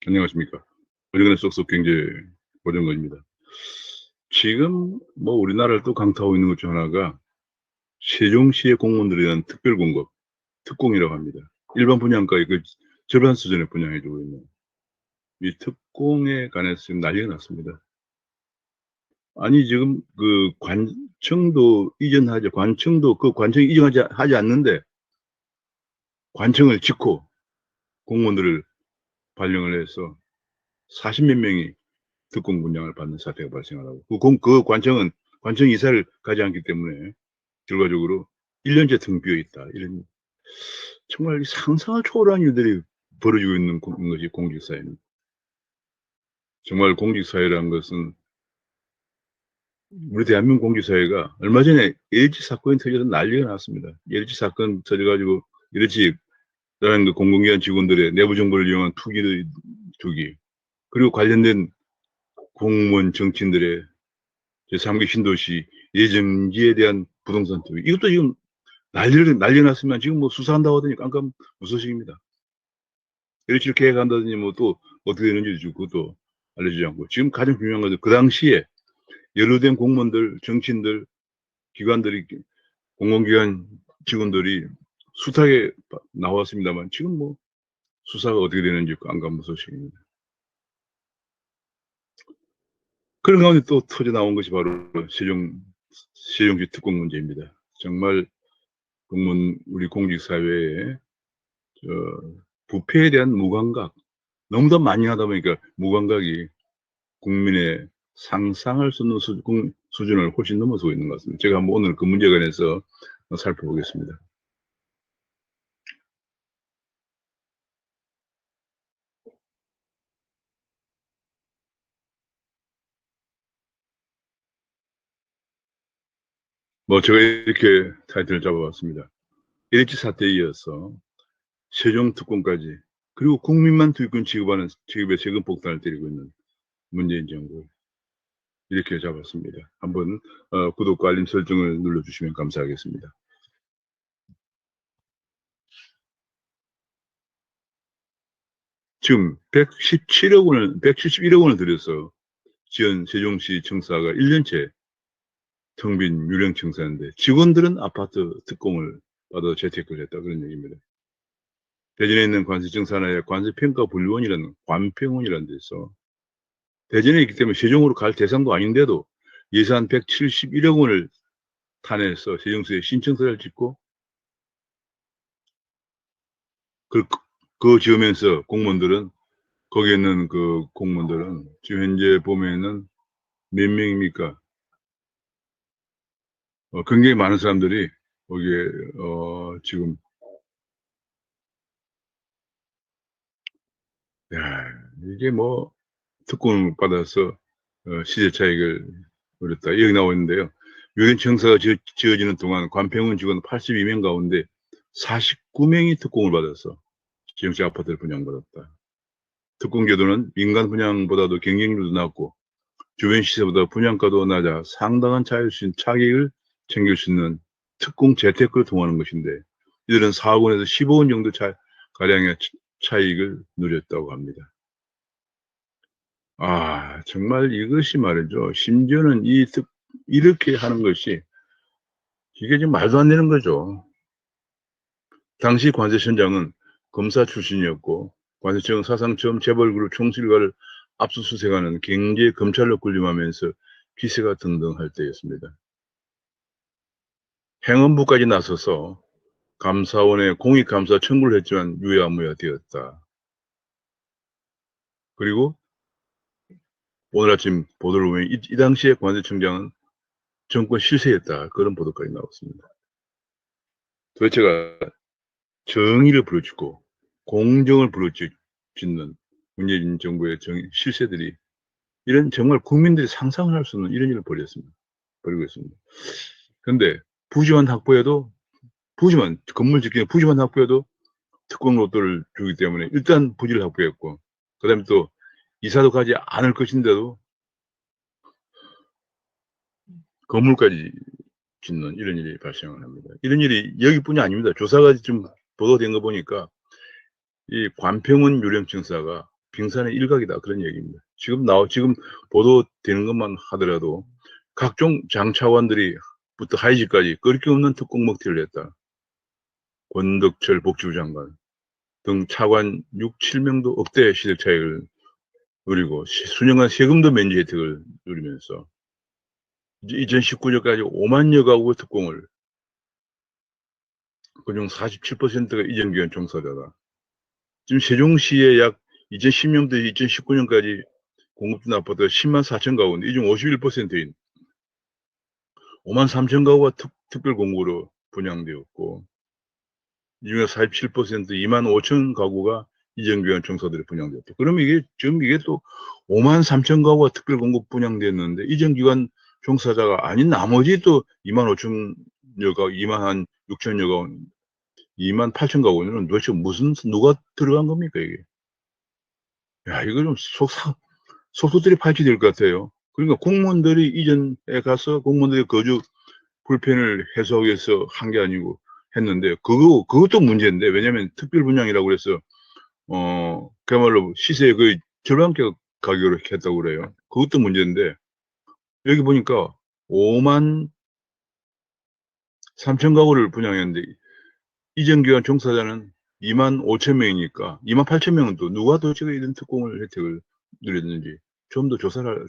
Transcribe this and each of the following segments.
안녕하십니까. 어정간의 쏙쏙 경제 고정건입니다. 지금 뭐 우리나라를 또 강타하고 있는 것 중 하나가 세종시의 공무원들에 대한 특별 공급, 특공이라고 합니다. 일반 분양가의 그 절반 수준에 분양해주고 있는 이 특공에 관해서 지금 난리가 났습니다. 아니 지금 그 관청도 이전하지, 관청도 그 관청 이전하지 않는데 관청을 짓고 공무원들을 발령을 해서 40몇 명이 특공 분양을 받는 사태가 발생하라고. 그 관청은 관청 이사를 가지 않기 때문에 결과적으로 1년째 텅 비어 있다. 이런 정말 상상을 초월한 일들이 벌어지고 있는 것이 공직사회입니다. 정말 공직사회라는 것은 우리 대한민국 공직사회가 얼마 전에 LG 사건이 터져서 난리가 났습니다. LG 사건 터져가지고 LG라는 그 공공기관 직원들의 내부 정보를 이용한 투기, 그리고 관련된 공무원 정치인들의 제3기 신도시 예정지에 대한 부동산 투기, 이것도 지금 난리 났으면 지금 뭐 수사한다고 하더니 깜깜 무소식입니다. 일치를 계획한다더니 뭐 또 어떻게 되는지 그것도 알려주지 않고, 지금 가장 중요한 것은 그 당시에 연루된 공무원들, 정치인들, 기관들이, 공공기관 직원들이 수탁에 나왔습니다만 지금 뭐 수사가 어떻게 되는지 깜깜무소식입니다. 그런 가운데 또 터져 나온 것이 바로 세종시 특공 문제입니다. 정말 우리 공직사회에 부패에 대한 무감각, 너무나 많이 하다 보니까 무감각이 국민의 상상할 수 없는 수준을 훨씬 넘어서고 있는 것 같습니다. 제가 한번 오늘 그 문제에 관해서 살펴보겠습니다. 뭐 제가 이렇게 타이틀을 잡아봤습니다. LG 사태에 이어서 세종 특공까지, 그리고 국민만 투기권 취급에 세금 폭탄을 때리고 있는 문재인 정부, 이렇게 잡았습니다. 한번 구독과 알림 설정을 눌러주시면 감사하겠습니다. 지금 171억 원을 들여서 지은 세종시 청사가 1년째 텅 빈 유령 청사인데, 직원들은 아파트 특공을 받아 재테크를 했다, 그런 얘기입니다. 대전에 있는 관세청사나의 관세평가분류원이라는 관평원이라는 데서, 대전에 있기 때문에 세종으로 갈 대상도 아닌데도 예산 171억 원을 탄해서 세종시에 신청서를 짓고 그, 그 지으면서 거기에 있는 그 공무원들은 지금 현재 보면은 몇 명입니까? 굉장히 많은 사람들이 거기에 지금, 야, 이게 뭐 특권을 받아서 시세 차익을 노렸다, 여기 나와 있는데요. 유엔 청사가 지어지는 동안 관평원 직원 82명 가운데 49명이 특공을 받아서 지정식 아파트를 분양받았다. 특공 제도는 민간 분양보다도 경쟁률도 낮고 주변 시세보다 분양가도 낮아 상당한 차익을 챙길 수 있는 특공 재테크를 통하는 것인데, 이들은 4억 원에서 15억 원 정도 가량의 차익을 누렸다고 합니다. 정말 이것이 말이죠. 심지어는 이렇게 하는 것이, 이게 지금 말도 안 되는 거죠. 당시 관세청장은 검사 출신이었고, 관세청은 사상 처음 재벌그룹 총수일가를 압수수색하는 경제 검찰로 군림하면서 기세가 등등할 때였습니다. 행안부까지 나서서 감사원에 공익감사 청구를 했지만 유야무야 되었다. 그리고 오늘 아침 보도를 보면 이 당시에 관세청장은 정권 실세였다, 그런 보도까지 나왔습니다. 도대체가 정의를 부르짖고 공정을 부르짖는 문재인 정부의 실세들이, 이런 정말 국민들이 상상을 할 수 없는 이런 일을 벌이고 있습니다. 그런데 건물 짓기에 부지만 확보해도 특공 로또를 주기 때문에 일단 부지를 확보했고, 그 다음에 또 이사도 가지 않을 것인데도 건물까지 짓는 이런 일이 발생을 합니다. 이런 일이 여기뿐이 아닙니다. 조사가 좀 보도된 거 보니까 이 관평원 유령청사가 빙산의 일각이다. 그런 얘기입니다. 지금 보도되는 것만 하더라도 각종 장차관들이 부터 하이직까지 끄릴 게 없는 특공 먹튀를 했다. 권덕철 복지부 장관 등 차관 6, 7명도 억대 시력 차익을 누리고 수년간 세금도 면제 혜택을 누리면서 2019년까지 5만여 가구의 특공을, 그중 47%가 이전기관 종사자다. 지금 세종시에 약 2010년부터 2019년까지 공급된 아파트가 10만 4천 가구인데 이 중 51%인 5만 3천 가구가 특별 공급으로 분양되었고, 이 중에 47% 2만 5천 가구가 이전기관 종사들이 분양되었다. 그러면 이게 또 5만 3천 가구가 특별 공급 분양됐는데 이전기관 종사자가 아닌 나머지 또 2만 5천여 가구, 2만 6천여 가구, 2만 8천 가구는 도대체 누가 들어간 겁니까, 이게? 야, 이거 좀 속속들이 파헤쳐야 될 것 같아요. 그러니까 공무원들이 이전에 가서 공무원들의 거주 불편을 해소하기 위해서 한 게 아니고 했는데, 그것도 문제인데, 왜냐면 특별 분양이라고 그래서, 그야말로 시세의 거의 절반격 가격으로 했다고 그래요. 그것도 문제인데, 여기 보니까 5만 3천 가구를 분양했는데, 이전기관 종사자는 2만 5천 명이니까, 2만 8천 명은 또 누가 도대체 이런 특공을 혜택을 누렸는지, 좀 더 조사를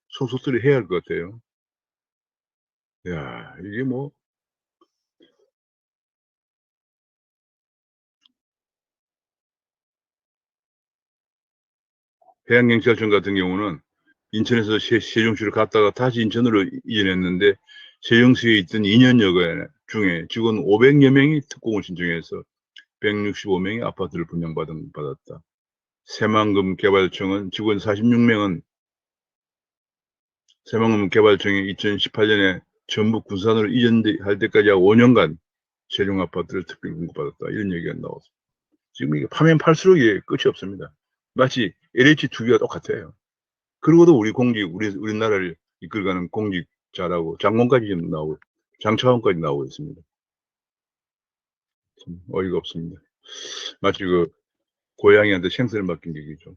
속속들이 해야 할 것 같아요. 야, 이게 뭐, 해양경찰청 같은 경우는 인천에서 세종시를 갔다가 다시 인천으로 이전했는데, 세종시에 있던 2년여 중에 직원 500여 명이 특공을 신청해서 165명이 아파트를 분양받았다. 새만금 개발청은 직원 46명은 새만금 개발청이 2018년에 전북 군산으로 이전할 때까지 약 5년간 세종 아파트를 특별 공급받았다. 이런 얘기가 나왔습니다. 지금 이게 파면 팔수록 이게 끝이 없습니다. 마치 LH2기가 똑같아요. 그러고도 우리나라를 이끌어가는 공직자라고 장관까지 지금 나오고, 장차관까지 나오고 있습니다. 참 어이가 없습니다. 마치 고양이한테 생선을 맡긴 얘기죠.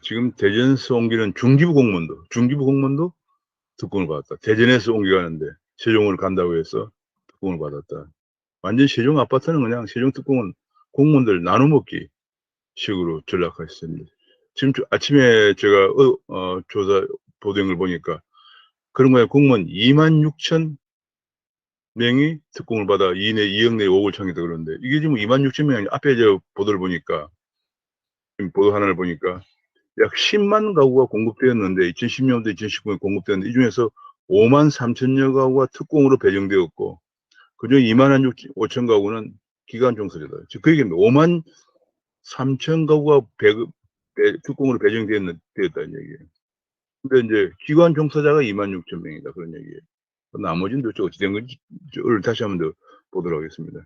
지금 대전에서 옮기는 중기부 공무원도 특공을 받았다. 대전에서 옮겨가는데 세종을 간다고 해서 특공을 받았다. 완전 세종 아파트는 그냥 세종 특공은 공무원들 나눠먹기 식으로 전락했습니다. 지금 아침에 제가 조사 보도한 걸 보니까 그런 거에 공무원 2만 6천 명이 특공을 받아 2억 내 5억을 청했다 그러는데, 이게 지금 2만 6천 명이 앞에 보도를 보니까, 지금 보도 하나를 보니까 약 10만 가구가 공급되었는데 2010년부터 2019년 공급되었는데 이 중에서 5만 3천여 가구가 특공으로 배정되었고, 그중 2만 5천 가구는 기관 종사자다. 즉 그 얘기입니다. 5만 3천 가구가 특공으로 배정되었다는 얘기예요. 근데 이제 기관 종사자가 2만 6천 명이다 그런 얘기예요. 나머지는 도대체 어찌 된 건지를 다시 한번 더 보도록 하겠습니다.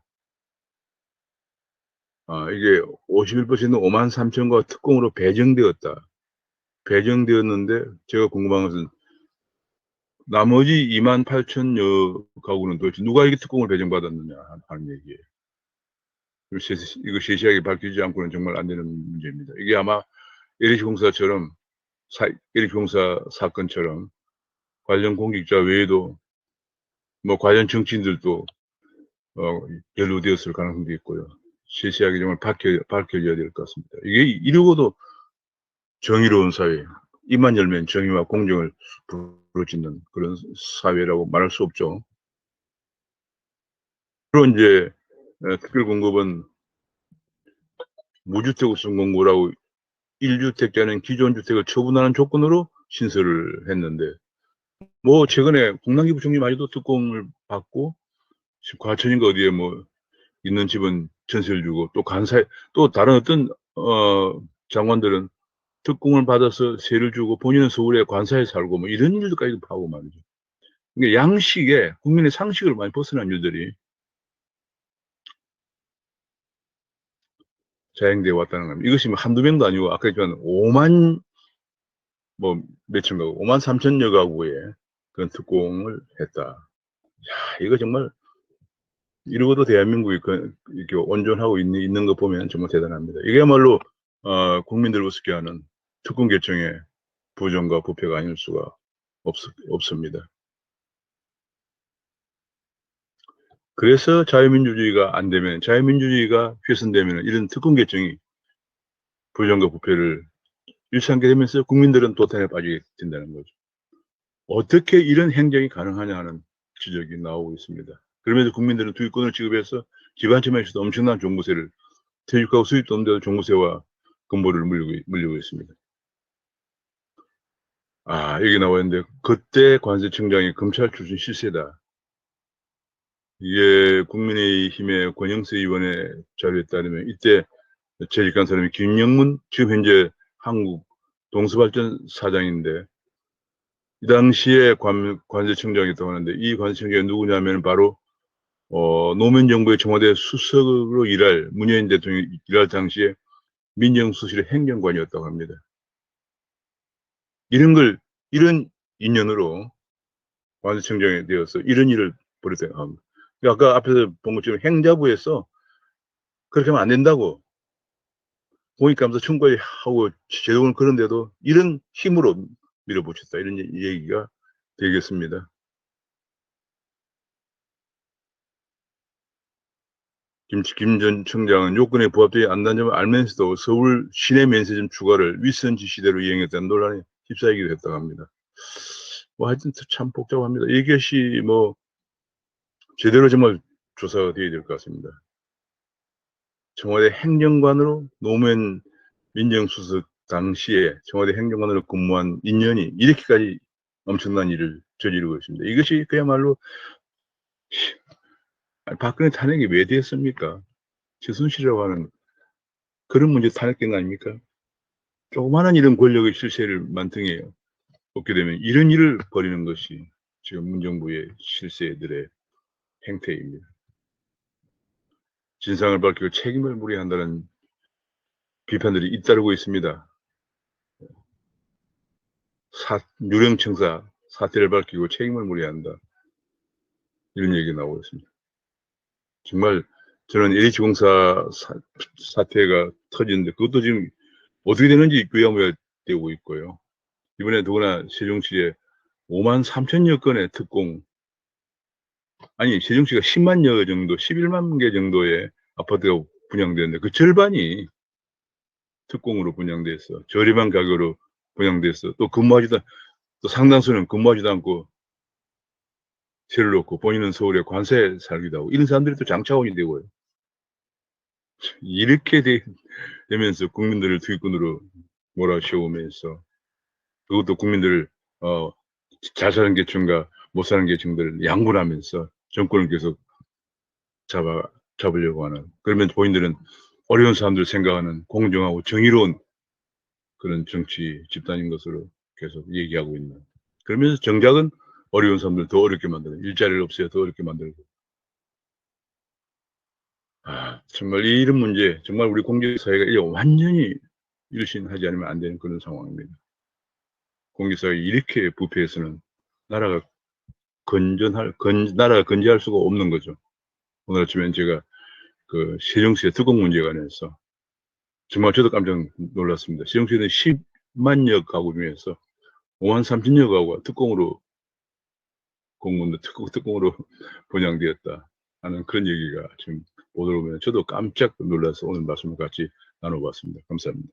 이게 51% 5만 3천가 특공으로 배정되었다. 배정되었는데 제가 궁금한 것은 나머지 2만 8천여 가구는 도대체 누가 이게 특공을 배정받았느냐 하는 얘기예요. 이거 세세하게 밝히지 않고는 정말 안 되는 문제입니다. 이게 아마 LH공사처럼 LH공사 사건처럼 관련 공직자 외에도 뭐 관련 정치인들도 연루되었을 가능성도 있고요. 세세하게 정말 밝혀져야 될 것 같습니다. 이게 이러고도 정의로운 사회, 입만 열면 정의와 공정을 부르짖는 그런 사회라고 말할 수 없죠. 그리고 이제 특별공급은 무주택 우선 공고라고 1주택자는 기존 주택을 처분하는 조건으로 신설을 했는데, 뭐 최근에 홍남기 부총리마저도 특공을 받고 과천인가 어디에 뭐 있는 집은 전세를 주고, 또 다른 어떤 장관들은 특공을 받아서 세를 주고 본인은 서울에 관사에 살고 뭐 이런 일들까지도 하고 말이죠. 그러니까 양식에 국민의 상식을 많이 벗어난 일들이 자행되어 왔다는 겁니다. 이것이 뭐 한두 명도 아니고 아까 얘기한 5만 뭐 몇천 가구, 5만 3천여 가구에 그런 특공을 했다. 야, 이거 정말 이러고도 대한민국이 이렇게 온전하고 있는 거 보면 정말 대단합니다. 이게야말로 국민들 우습게 하는 특권 결정의 부정과 부패가 아닐 수가 없습니다. 그래서 자유민주주의가 안 되면, 자유민주주의가 훼손되면 이런 특권 결정이 부정과 부패를 일삼게 되면서 국민들은 도탄에 빠지게 된다는 거죠. 어떻게 이런 행정이 가능하냐 하는 지적이 나오고 있습니다. 그러면서 국민들은 투기권을 지급해서 집안채만에서도 엄청난 종부세를, 퇴직하고 수입도 없는데도 종부세와 건보를 물리고 있습니다. 여기 나와 있는데, 그때 관세청장이 검찰 출신 실세다. 이게 국민의힘의 권영세 의원의 자료에 따르면 이때 재직한 사람이 김영문, 지금 현재 한국 동서발전 사장인데, 이 당시에 관세청장이었다고 하는데, 이 관세청장이 누구냐면 바로 노무현 정부의 청와대 수석으로 일할, 문재인 대통령이 일할 당시에 민정수실의 행정관이었다고 합니다. 이런 인연으로 관세청장이 되어서 이런 일을 벌였다고 합니다. 아까 앞에서 본 것처럼 행자부에서 그렇게 하면 안 된다고 공익감사 청구까지 하고 제도는 그런데도 이런 힘으로 밀어붙였다, 이런 얘기가 되겠습니다. 김 전 청장은 요건에 부합되지 않는 점을 알면서도 서울 시내 면세점 추가를 윗선 지시대로 이행했다는 논란에 휩싸이기도 했다고 합니다. 하여튼 참 복잡합니다. 이것이 제대로 정말 조사가 되어야 될 것 같습니다. 청와대 행정관으로 노무현 민정수석 당시에 청와대 행정관으로 근무한 인연이 이렇게까지 엄청난 일을 저지르고 있습니다. 이것이 그야말로 박근혜 탄핵이 왜 됐습니까? 최순실이라고 하는 그런 문제 탄핵된 거 아닙니까? 조그마한 이런 권력의 실세를 만등에 얻게 되면 이런 일을 벌이는 것이 지금 문정부의 실세들의 행태입니다. 진상을 밝히고 책임을 물어야 한다는 비판들이 잇따르고 있습니다. 유령청사 사태를 밝히고 책임을 물어야 한다, 이런 얘기가 나오고 있습니다. 정말 저는 LH공사 사태가 터지는데 그것도 지금 어떻게 되는지 귀야무야 되고 있고요. 이번에 더구나 세종시에 53,000여 건의 특공, 세종시가 10만여 정도, 11만 개 정도의 아파트가 분양되는데 그 절반이 특공으로 분양돼서 저렴한 가격으로 분양돼서 또 상당수는 근무하지도 않고 세를 놓고 본인은 서울에 관세에 살기도 하고 이런 사람들이 또 장차원이 되고요. 이렇게 되면서 국민들을 투기꾼으로 몰아씌우면서 그것도 국민들을 잘 사는 계층과 못 사는 계층들을 양분하면서 정권을 계속 잡으려고 하는, 그러면 본인들은 어려운 사람들 생각하는 공정하고 정의로운 그런 정치 집단인 것으로 계속 얘기하고 있는, 그러면서 정작은 어려운 사람들 더 어렵게 만드는, 일자리를 없애야 더 어렵게 만들고. 정말 이런 문제, 정말 우리 공직사회가 이제 완전히 일신하지 않으면 안 되는 그런 상황입니다. 공직사회가 이렇게 부패해서는 나라가 건재할 수가 없는 거죠. 오늘 아침에 제가 그 세종시의 특공 문제에 관해서 정말 저도 깜짝 놀랐습니다. 세종시는 10만여 가구 중에서 53,000여 가구가 특공으로 특공으로 분양되었다 하는 그런 얘기가 지금 보도를 보면 저도 깜짝 놀라서 오늘 말씀을 같이 나눠봤습니다. 감사합니다.